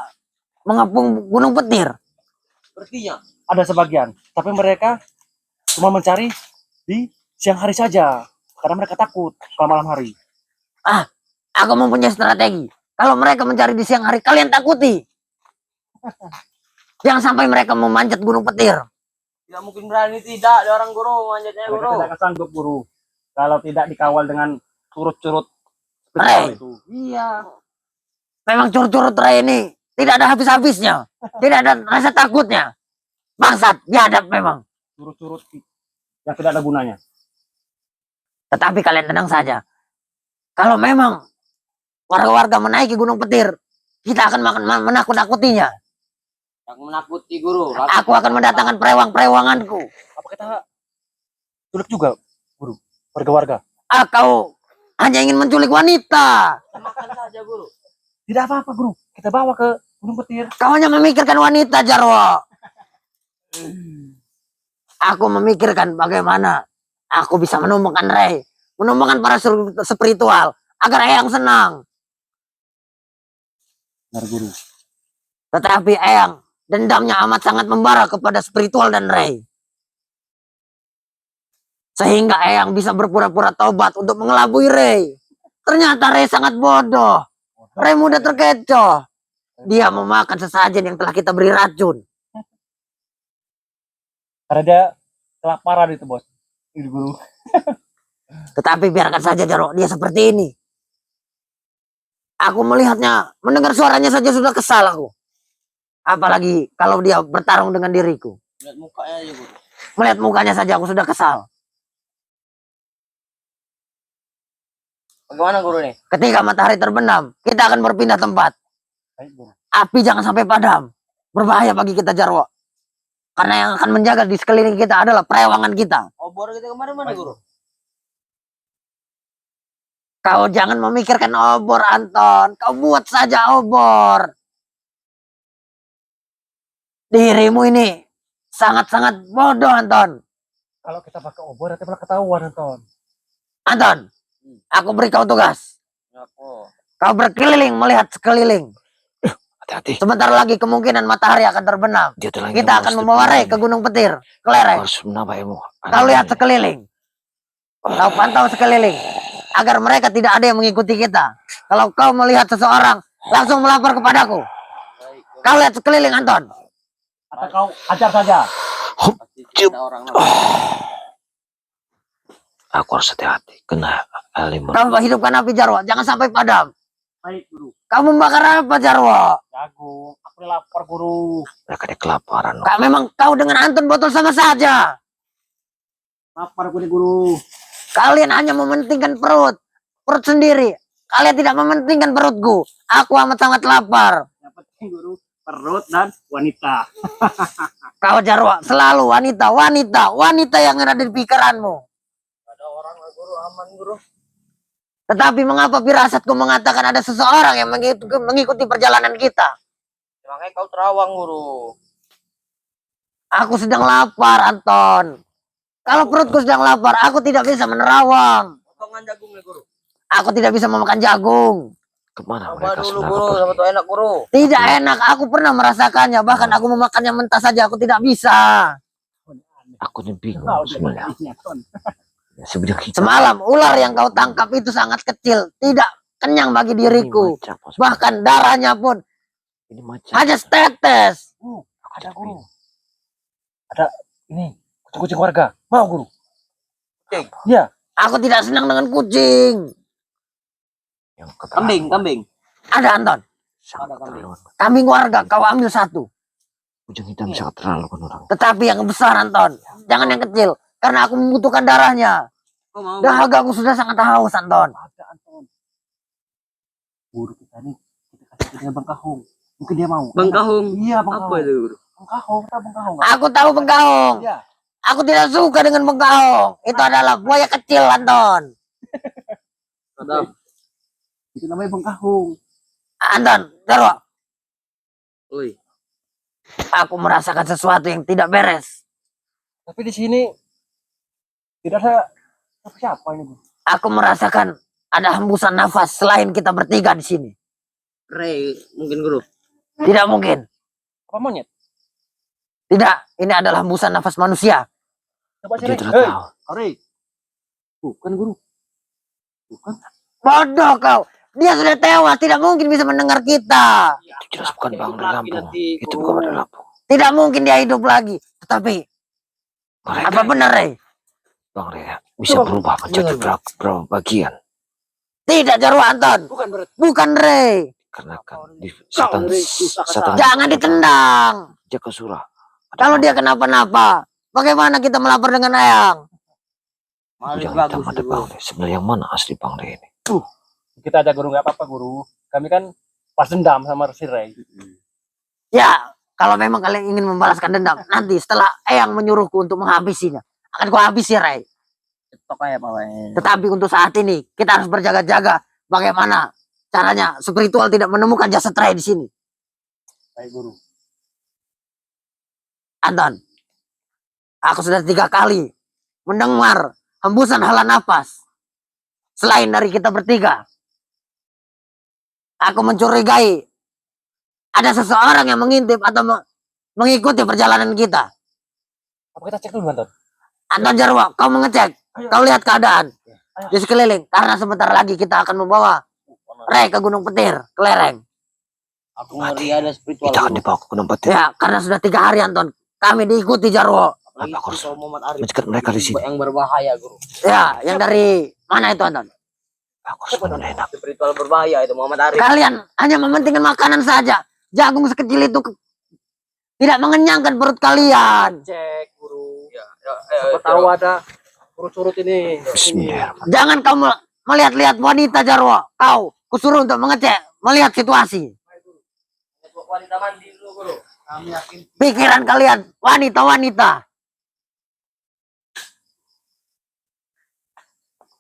mengepung Gunung Petir? Sepertinya. Ada sebagian, tapi mereka cuma mencari di siang hari saja. Karena mereka takut kalau malam hari. Aku mempunyai strategi. Kalau mereka mencari di siang hari, kalian takuti. Jangan sampai mereka memanjat Gunung Petir. Tidak mungkin berani tidak ada orang, Guru. Manjatnya, Mereka Guru. tidak akan sanggup, Guru. Kalau tidak dikawal dengan curut-curut Rey. itu. Iya. Memang curut-curut Rey ini tidak ada habis-habisnya. Tidak ada rasa takutnya. Bangsat, biadab memang. Curut-curut yang tidak ada gunanya. Tetapi kalian tenang saja. Kalau memang warga-warga menaiki Gunung Petir, kita akan menakut-nakutinya. Yang menakuti, Guru. Aku akan mendatangkan perewang-perewanganku. Apa kita culik juga, Guru? Warga-warga. Kau hanya ingin menculik wanita. Makan saja, Guru. Tidak apa-apa, Guru. Kita bawa ke Gunung Petir. Kau hanya memikirkan wanita, Jarwo. Aku memikirkan bagaimana aku bisa menemukan Rey. Menemukan para spiritual. Agar Eyang senang. Benar, Guru. Tetapi Eyang dendamnya amat sangat membara kepada spiritual dan Rey. Sehingga Eyang bisa berpura-pura taubat untuk mengelabui Rey. Ternyata Rey sangat bodoh. Rey mudah terkecoh. Dia memakan sesajen yang telah kita beri racun. Karena dia kelaparan itu, Bos. Ini, Guru. Tetapi biarkan saja, Jarwo. Dia seperti ini. Aku melihatnya, mendengar suaranya saja sudah kesal aku. Apalagi kalau dia bertarung dengan diriku. Lihat mukanya aja, Guru. Melihat mukanya saja aku sudah kesal. Bagaimana, Guru nih? Ketika matahari terbenam, kita akan berpindah tempat. Baik, Guru. Api jangan sampai padam. Berbahaya bagi kita, Jarwo. Karena yang akan menjaga di sekeliling kita adalah perewangan kita. Obor kita kemarin mana, Baik. Guru? Kau jangan memikirkan obor, Anton. Kau buat saja obor. Dirimu ini sangat-sangat bodoh, Anton. Kalau kita pakai obor, nanti malah ketahuan, Anton. Anton, aku beri kau tugas. Apa? Kau berkeliling melihat sekeliling. Hati-hati. Sebentar lagi kemungkinan matahari akan terbenam. Dia telah Kita akan membawa Rey ke Gunung Petir, ke lereng. Harus menambah ilmu. Kau lihat sekeliling. Kau pantau sekeliling. Agar mereka tidak ada yang mengikuti kita. Kalau kau melihat seseorang, langsung melapor kepadaku. Baik, Guru. Kau lihat sekeliling, Anton. Atau kau ajar saja. Pasti tidak ada orang lagi. Aku harus hati-hati. Kena alimun. Kau hidupkan api, Jarwo. Jangan sampai padam. Baik, Guru. Kau membakar apa, Jarwo? Jagung. Aku lapar, Guru. Mereka dia kelaparan. Kak, memang kau dengan Anton botol sama saja. Lapar aku nih, Guru. Kalian hanya mementingkan perut sendiri. Kalian tidak mementingkan perutku. Aku amat sangat lapar. Yang penting, Guru, perut dan wanita. Kau, Jarwo, selalu wanita yang ada di pikiranmu. Ada orang, Guru. Aman, Guru. Tetapi mengapa firasatku mengatakan ada seseorang yang mengikuti perjalanan kita? Makanya kau terawang, Guru. Aku sedang lapar, Anton. Kalau perutku sedang lapar, aku tidak bisa menerawang. Potongan jagungnya guru. Aku tidak bisa memakan jagung. Kemana Coba mereka dulu sudah guru, sama pergi? tuh enak guru. Tidak enak, aku pernah merasakannya. Bahkan aku memakannya mentah saja, aku tidak bisa. Aku ini bingung sebenarnya. Sebelum kita Semalam, ular yang kau tangkap itu sangat kecil. Tidak kenyang bagi diriku. Ini macam, Bahkan darahnya pun ini macam. hanya setetes. Ada guru. Ada ini kucing-kucing warga. Mau guru? Kucing? Iya. Aku tidak senang dengan kucing. Yang Kambing, kambing. Ada Anton. sangat Ada kambing. keterlaluan. Kambing warga, kau ambil satu. Ujung hitam sangat terlalu orang. Tetapi yang besar Anton. Jangan yang kecil. Karena aku membutuhkan darahnya. Kau mau? Dahagaku sudah sangat haus Anton. Ada Anton. Guru kita nih kita kasih dia Bang Kahung. Mungkin dia mau. Bang Kahung. Iya Bang Apa Kahung. itu guru? Bang Kahung, tahu Bang Kahung? Aku tahu bengkahong. Iya. Aku tidak suka dengan bengkahong. Itu adalah buaya kecil Anton. Ada. Itu namanya Bang Kahung. Anton, Jarwo. Oi. Aku merasakan sesuatu yang tidak beres. Tapi di sini tidak ada siapa ini, Bu. Aku merasakan ada hembusan nafas selain kita bertiga di sini. Ray, mungkin guru. Tidak mungkin. Apa monyet? Tidak, ini adalah hembusan nafas manusia. Coba Dia sini. tidak Hei, tahu. Ari. Bukan guru. Bukan. Bodoh kau. Dia sudah tewas, tidak mungkin bisa mendengar kita. Itu jelas bukan Bang dari Lampung. Nanti, Itu guru. bukan dari Lampung. Tidak mungkin dia hidup lagi. Tetapi, Mereka apa benar, Rey? Bang Rea bisa berubah menjadi berapa bagian. Tidak, Jarwo Anton. Bukan berarti. Bukan, Rey. Karena kan di setan setan Jangan ditendang. Jaka Surah. Kalau dia kenapa-napa, bagaimana kita melapor dengan Ayang? Mari yang bagus hitam ada itu, Bang guru. Rea. Sebenarnya yang mana asli Bang Rea ini? Kita aja guru nggak apa-apa guru. Kami kan pas dendam sama si Ray. Ya, kalau memang kalian ingin membalaskan dendam, nanti setelah Eyang menyuruhku untuk menghabisinya, akan kuhabisi, Ray. Cetok aja bawahnya. Tetapi untuk saat ini, kita harus berjaga-jaga bagaimana caranya spiritual tidak menemukan jasad Ray di sini. Baik guru. Anton, aku sudah 3 kali mendengar hembusan hala nafas. Selain dari kita bertiga, aku mencurigai ada seseorang yang mengintip atau mengikuti perjalanan kita. Apa kita cek dulu Anton? Anton Jarwo, kau mengecek, kau lihat keadaan di sekeliling, karena sebentar lagi kita akan membawa Ray ke Gunung Petir, ke lereng. Aku ngeri ada spiritual. Kita akan guru. dibawa ke Gunung Petir. Ya, karena sudah 3 hari Anton, kami diikuti Jarwo. Apalagi Apa harus kalau Muhammad Arif mencegat mereka di sini? yang berbahaya guru. Ya, yang dari mana itu Anton? Aku sebenarnya enak. Spiritual berbahaya itu Muhammad Arif. Kalian hanya mementingkan makanan saja. Jagung sekecil itu tidak mengenyangkan perut kalian. Cek guru. Ya, Siapa tahu ada urut-urut ini. Bismillahirrahmanirrahim. Jangan kau melihat-lihat wanita Jarwo. Kau kusuruh untuk mengecek, melihat situasi. Wanita mandi dulu guru. Kami yakin. Pikiran kalian wanita-wanita.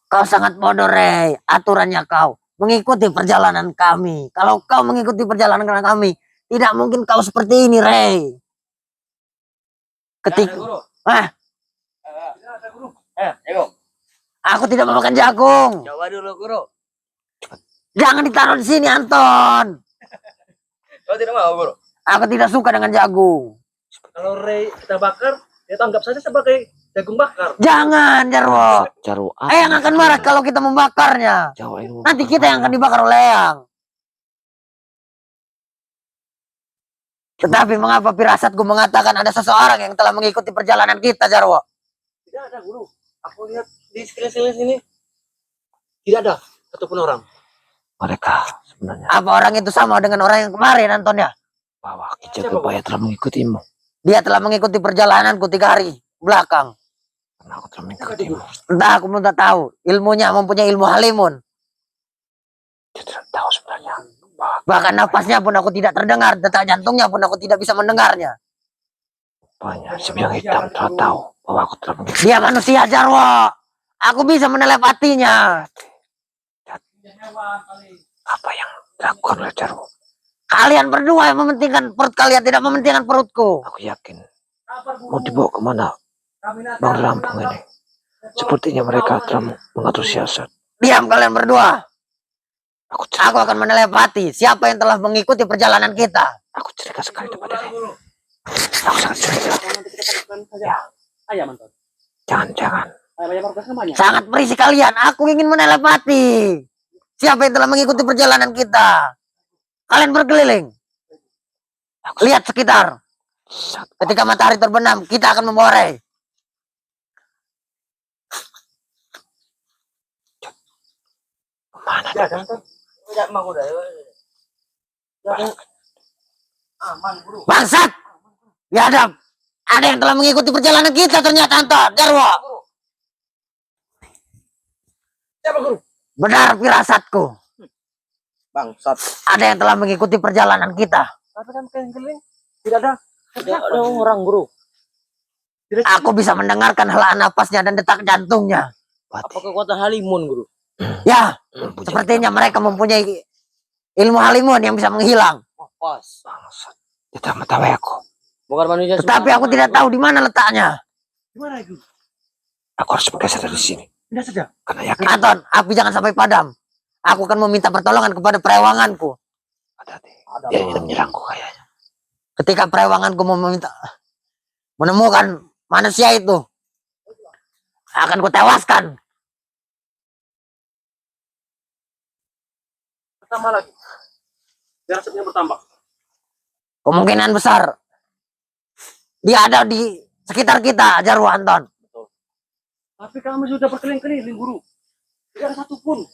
Kau sangat bodoh, Rey. Aturannya kau mengikuti perjalanan kami. Kalau kau mengikuti perjalanan kami, tidak mungkin kau seperti ini, Rey. Ketika Guru. Ada guru. Ayo. aku tidak memakan jagung, Coba dulu guru. jangan ditaruh di sini, Anton. Kau tidak mau guru? Aku tidak suka dengan jagung. Kalau Ray kita bakar, dia anggap saja sebagai jagung bakar. Jangan, Jarwo. Jarwo apa? Eyang akan marah kalau kita membakarnya. Jawa ini Nanti kita yang akan dibakar oleh Eyang. Tetapi mengapa firasatku mengatakan ada seseorang yang telah mengikuti perjalanan kita, Jarwo? Tidak ada guru. Aku lihat di sekeliling sini tidak ada satupun orang. mereka sebenarnya Apa orang itu sama dengan orang yang kemarin, Anton ya? bahwa Ki Jagabaya telah mengikutimu Dia telah mengikuti perjalananku 3 hari belakang. karena aku telah mengikutimu. Entah aku pun tak tahu. Ilmunya mempunyai ilmu halimun. Dia tidak tahu sebenarnya bahwa Bahkan nafasnya pun aku tidak terdengar. Detak jantungnya pun aku tidak bisa mendengarnya. banyak si yang hitam telah tahu bahwa aku telah mengikuti. Dia manusia, Jarwo. Aku bisa menelepatinya. Apa yang dilakukan oleh Jarwo? Kalian berdua yang mementingkan perut kalian, tidak mementingkan perutku. Aku yakin mau dibawa kemana Bang Lampung ini. Sepertinya mereka telah mengatur siasat. Diam kalian berdua. Aku Aku akan menelepati siapa yang telah mengikuti perjalanan kita. Aku curiga sekali teman ini. Aku sangat curiga. Ya. Ayah mantan. Jangan. Sangat berisik kalian. Aku ingin menelepati siapa yang telah mengikuti perjalanan kita. Kalian berkeliling. Lihat sekitar. Ketika matahari terbenam, kita akan memore. Mana? Ya, jangan. Tidak mau udah. Aman, Guru. Bangsat! Biadab! Ada yang telah mengikuti perjalanan kita ternyata, Anton. Jarwo. Siapa Guru? Benar firasatku. Bangsat. Ada yang telah mengikuti perjalanan kita. Tapi kan keliling tidak ada. Tidak ada orang, Guru. Aku bisa mendengarkan hela napasnya dan detak jantungnya. Apa kekuatan Halimun, Guru? Ya, sepertinya mereka mempunyai ilmu halimun yang bisa menghilang. Oh, pas. Bangsat. Tidak mengetahui aku. Bukan manusia. Tetapi aku tidak tahu di mana letaknya. Gimana itu? Aku harus bergeser dari sini. Pindah saja. Karena yakin Anton, api jangan sampai padam. Aku akan meminta pertolongan kepada perewanganku. hati-hati. Dia ingin menyerangku kayaknya. Ketika perewanganku menemukan manusia itu, akan kutewaskan. Bertambah lagi. Biar asapnya bertambah. Kemungkinan besar dia ada di sekitar kita, Jarwo Anton. Tapi kami sudah berkeliling-keliling, Guru. Tidak ada satupun.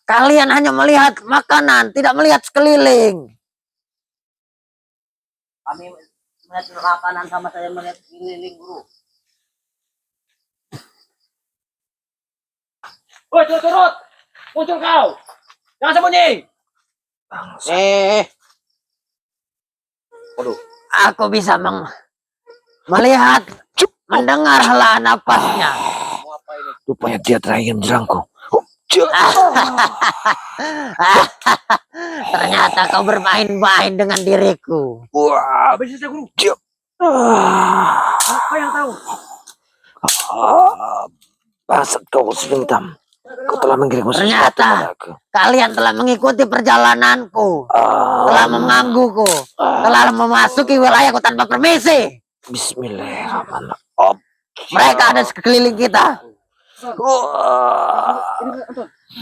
Kalian hanya melihat makanan, tidak melihat sekeliling. Kami melihat makanan sama saya melihat keliling, Guru. Woi, turut! Muncul kau! Jangan sembunyi! Bangsat. Aku bisa melihat, mendengar hela napasnya. Rupanya dia terakhir menyerangku. Ternyata kau bermain-main dengan diriku. Wah. Habis saja, Guru. Ah. Apa yang tahu? Bangsat kau hitam. Kau telah mengirimku sesuatu Ternyata padaku. kalian telah mengikuti perjalananku, telah menggangguku, telah memasuki wilayahku tanpa permisi. Bismillahirrahmanirrahim. Mereka ada sekeliling kita.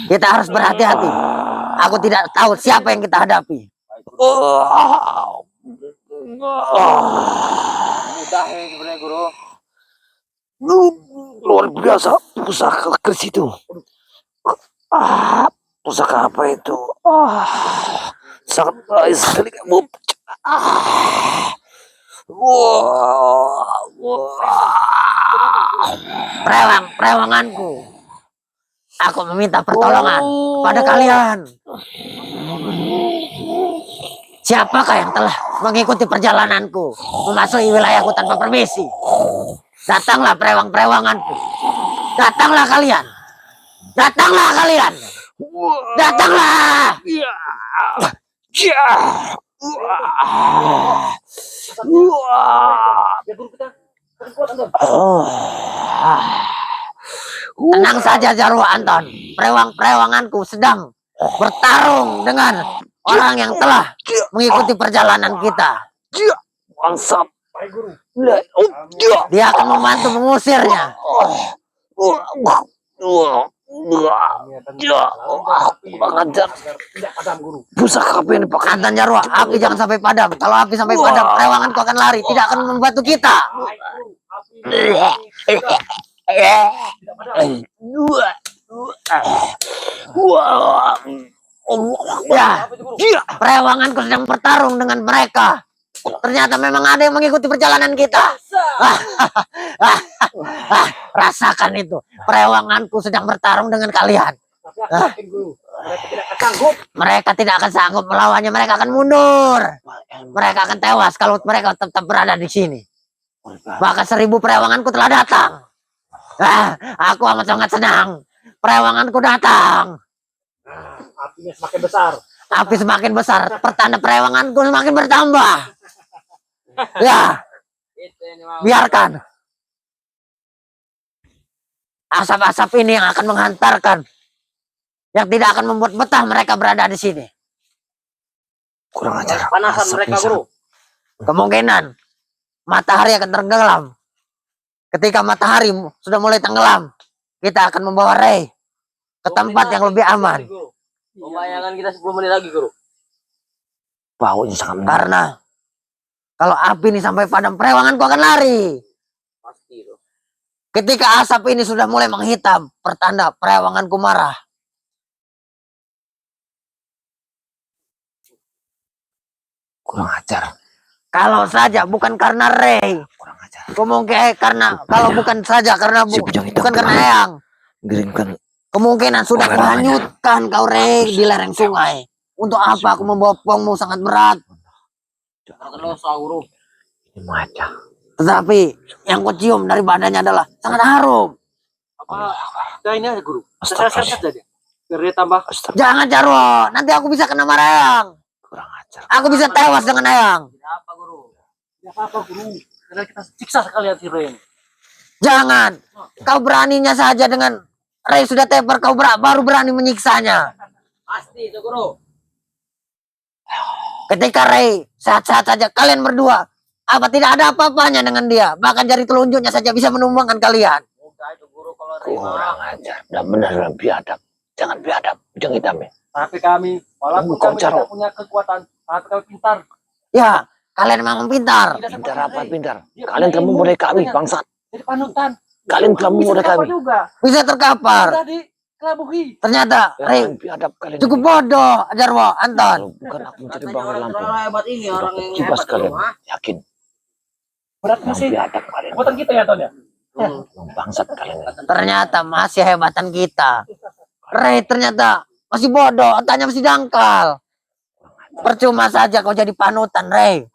Kita harus berhati-hati. Aku tidak tahu siapa yang kita hadapi. Mudah ya sebenarnya, Guru. Luar biasa pusaka keris itu. Pusaka apa itu? Sangat baik sekali kamu. Perewanganku. Aku meminta pertolongan kepada kalian. Siapakah yang telah mengikuti perjalananku, memasuki wilayahku tanpa permisi? Datanglah perewang-perewanganku. Datanglah kalian. Datanglah kalian. Datanglah. Ya, Guru, kita kuat, Anton. Tenang saja Jarwo Anton. Perewang-perewanganku sedang bertarung dengan orang yang telah mengikuti perjalanan kita. Bangsat. Baik, Guru. Dia akan membantu mengusirnya. Kurang ajar. Tidak padam, Guru. Pusaka apa ini pakai? Anton Jarwo, api jangan sampai padam. Kalau api sampai padam, perewanganku akan lari. Tidak akan membantu kita. Baik, Guru. Api tidak padam. Ya, perewanganku sedang bertarung dengan mereka. Ternyata memang ada yang mengikuti perjalanan kita. Rasakan itu. Perewanganku sedang bertarung dengan kalian. Tapi aku yakin, Guru. Mereka tidak akan sanggup. Mereka tidak akan sanggup melawannya. Mereka akan mundur. Mereka akan tewas kalau mereka tetap berada di sini. Bahkan 1000 perewanganku telah datang. Aku amat sangat senang. Perewanganku datang. Apinya semakin besar. Api semakin besar. Pertanda perewanganku semakin bertambah. Ya, Itu ini mau. biarkan. Asap-asap ini yang akan menghantarkan, yang tidak akan membuat betah mereka berada di sini. Kurang ajar. Panasan Asapnya mereka, sangat- Guru. Kemungkinan matahari akan tenggelam. Ketika matahari sudah mulai tenggelam, kita akan membawa Ray ke tempat yang lebih aman. Pembayangan kita 10 menit lagi, Guru. Baunya sangat menyengat. Karena kalau api ini sampai padam, perewanganku akan lari. Pasti, Bro. Ketika asap ini sudah mulai menghitam, pertanda perewanganku marah. Kurang ajar. Kalau saja bukan karena Ray, Kurang ajar. kemungkinan kalau bukan saja karena Si Bujang Hitam bukan karena telah Eyang, Mengirimkan kemungkinan sudah Orang kuhanyutkan kau Ray di lereng sungai. Untuk apa aku membopongmu sangat berat? Terus, Guru. ini maca. Tetapi yang kucium dari badannya adalah sangat harum. Apa? Nah, ini aja, Guru. Astagfirullah. Saya saja. Biar dia tambah. Astaga, Jangan Jarwo, nanti aku bisa kena marah Eyang. kurang ajar. Aku bisa tewas dengan Eyang. Tidak apa, Guru. Ya apa, Guru? Karena kita siksa sekalian si Ren. Jangan. Kau beraninya saja dengan Ray sudah teper, kau baru berani menyiksanya. Pasti itu, Guru. Ketika Ray sehat-sehat saja, kalian berdua, apa tidak ada apa-apanya dengan dia? Bahkan jari telunjuknya saja bisa menumbangkan kalian. Mudah itu, Guru, kalau Kurang Rema. ajar. Dan benar biadab. Jangan biadab. Bujang Hitam ya. Tapi kami, walaupun Kau kami caro. tidak punya kekuatan, tapi kami pintar. Ya, kalian memang pintar. Tidak Pintar seperti apa Ray. pintar? Dia Kalian punya telah ilmu, memulai kami, punya- bangsat. Jadi panutan. Kalian telah Bisa memulai terkapar kami. juga. Bisa terkapar. Sudah dikelabuhi. Ternyata Ray Jangan biadab kalian. cukup bodoh, Jarwo, Anton. Kalau bukan aku mencari Katanya bangkai orang Lampung. terlalu hebat ini, Sudah orang yang kecibas hebat, kalian. Guru. Hah? Yakin. Berat Jangan sih. biadab kalian. Kekuatan kita ya, Ton ya. Bangsat kalian. Ternyata masih hebatan kita. Ray ternyata masih bodoh, otaknya masih dangkal. Percuma saja kau jadi panutan, Ray.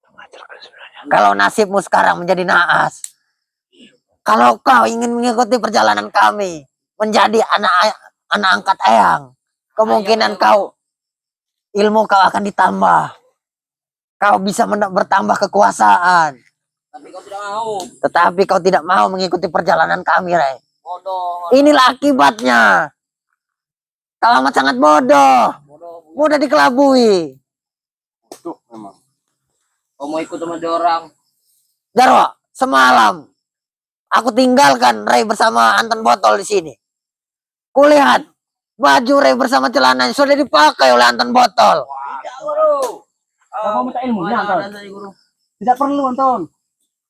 Kurang ajar kalian sebenarnya. Kalau nasibmu sekarang menjadi naas. Kalau kau ingin mengikuti perjalanan kami, menjadi anak angkat Eyang, kemungkinan ilmu kau akan ditambah. Kau bisa bertambah kekuasaan. Tapi kau tidak mau. Tetapi kau tidak mau mengikuti perjalanan kami, Ray. Bodoh. Inilah akibatnya. Kau amat sangat bodoh. Bodoh. Mudah dikelabui. Tuh, memang. Kau mau ikut sama dia orang. Jarwo, semalam aku tinggalkan Ray bersama Anton Botol di sini. Kulihat baju Ray bersama celananya sudah dipakai oleh Anton Botol. Tidak, Guru. Kau mau minta ilmunya, Anton? Ada tadi, Guru. Tidak perlu, Anton.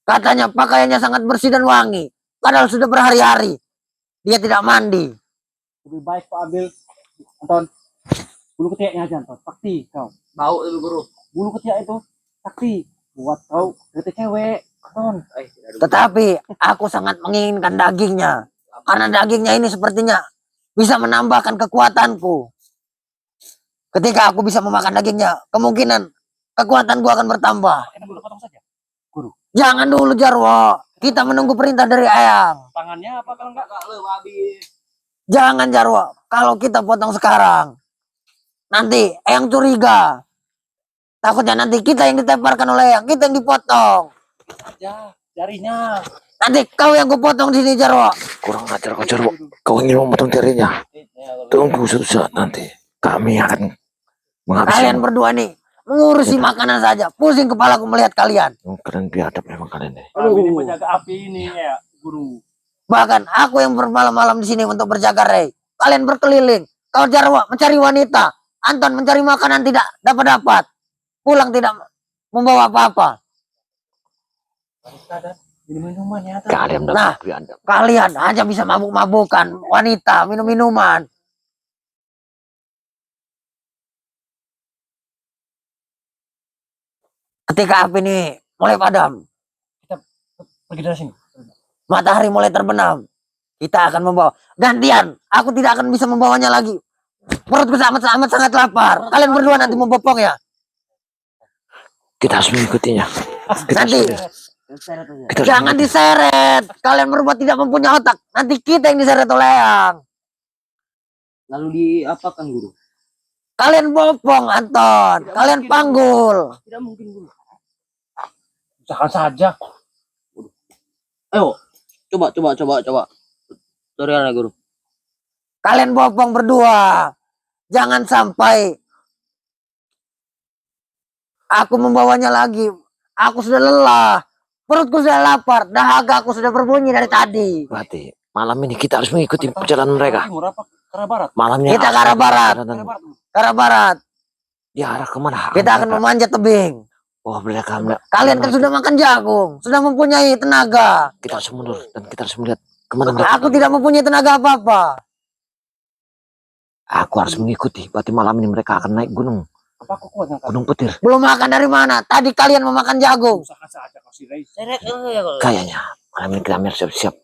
Katanya pakaiannya sangat bersih dan wangi. Padahal sudah berhari-hari dia tidak mandi. Lebih baik kau ambil, Anton, bulu ketiaknya aja, Anton. Sakti kau. Bau itu, Guru. Bulu ketiak itu sakti. Buat kau deket cewek, Anton. Tidak ada. Tetapi aku sangat menginginkan dagingnya. Karena dagingnya ini sepertinya bisa menambahkan kekuatanku. Ketika aku bisa memakan dagingnya, kemungkinan kekuatanku akan bertambah. Kita boleh potong saja. Jangan dulu Jarwo, kita menunggu perintah dari Eyang. Tangannya apa kalau enggak? Enggak, lu babi. Jangan Jarwo, kalau kita potong sekarang, nanti Eyang curiga. Takutnya nanti kita yang ditemparkan oleh Eyang, kita yang dipotong. Aja, jarinya. Nanti kau yang kupotong di sini Jarwo. Kurang ajar kau Jarwo. Kau ingin memotong jarinya. Tunggu suatu saat nanti. Kami akan menghabisi. Kalian berdua nih mengurusi makanan saja. Pusing kepalaku melihat kalian. Kalian biadab memang kalian nih. Kami ini penjaga api ini ya, Guru. Bahkan aku yang bermalam-malam di sini untuk berjaga Ray. Kalian berkeliling. Kau Jarwo mencari wanita. Anton mencari makanan tidak dapat-dapat. Pulang tidak membawa apa-apa. Ini minuman ya, Anton. Kalian Nah. biadab. Kalian hanya bisa mabuk-mabukan wanita, minum-minuman. Ketika api ini mulai padam, Pergi dari sini. matahari mulai terbenam, kita akan membawa gantian. Aku tidak akan bisa membawanya lagi. Perutku amat sangat lapar. Kalian berdua nanti membopong ya. Kita harus mengikutinya. Nanti Kita harus jangan diseret. Kalian berdua tidak mempunyai otak. Nanti kita yang diseret oleh Eyang. Lalu diapakan, Guru? Kalian bopong Anton. Kalian panggul. Tidak mungkin, Guru. Usahakan saja. Ayo, coba. Sorry anak guru. Kalian bopong berdua. Jangan sampai aku membawanya lagi. Aku sudah lelah. Perutku sudah lapar. Dahaga aku sudah berbunyi dari tadi. Berarti malam ini kita harus mengikuti perjalanan mereka. Timur apa? Ke arah barat. Malamnya Kita ke arah barat. Ke arah barat. Di arah kemana? Kita akan memanjat tebing. Oh, mereka. Kalian kan sudah makan jagung. Sudah mempunyai tenaga. Kita harus mundur dan kita harus melihat kemana mereka. Aku tidak mempunyai tenaga apa-apa. Aku harus mengikuti. Berarti malam ini mereka akan naik gunung. Apa aku kuat ngangkat? Gunung Petir. Belum makan dari mana? Tadi kalian memakan jagung. Usaha saja kau si Ray. Seret ya kalau. Kayaknya malam ini kita harus siap-siap.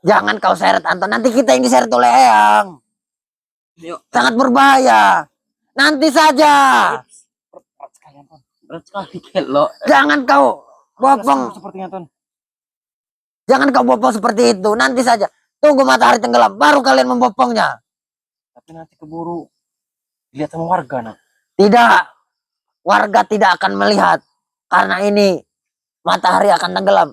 Jangan kau seret Anton. Nanti kita yang diseret oleh Eyang. Yuk. Sangat berbahaya. Nanti saja. Berat sekali Anton. Berat sekali kelo. Jangan kau bopong. Sepertinya Anton. Jangan kau bopong seperti itu. Nanti saja. Tunggu matahari tenggelam. Baru kalian membopongnya. Tapi nanti keburu dilihat sama warga nak. Tidak. Warga tidak akan melihat. Karena ini matahari akan tenggelam.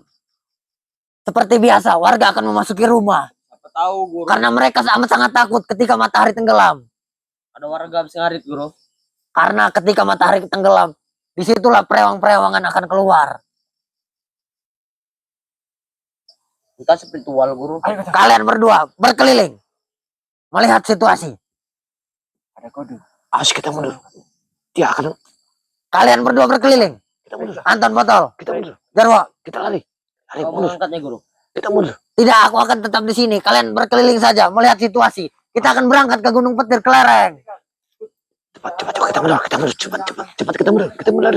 Seperti biasa. Warga akan memasuki rumah. Apa tahu guru. Karena mereka amat sangat takut ketika matahari tenggelam. Ada warga habis ngarit guru. Karena ketika matahari tenggelam. Disitulah perewang-perewangan akan keluar. Kita spiritual guru. Ayo kita. Kalian berdua berkeliling. Melihat situasi. Ada kode. Harus kita mundur. Dia akan. Kalian berdua berkeliling. Kita mundur. Anton Botol. Kita mundur. Jarwo. Kita lari. Lari Kau mundur. mengangkatnya guru. Kita mundur. Tidak, aku akan tetap di sini. Kalian berkeliling saja. Melihat situasi. Kita akan berangkat ke Gunung Petir, ke lereng. Cepat, cepat, cepat kita mundur. Kita mundur. Cepat, cepat, cepat kita mundur. Kita mundur.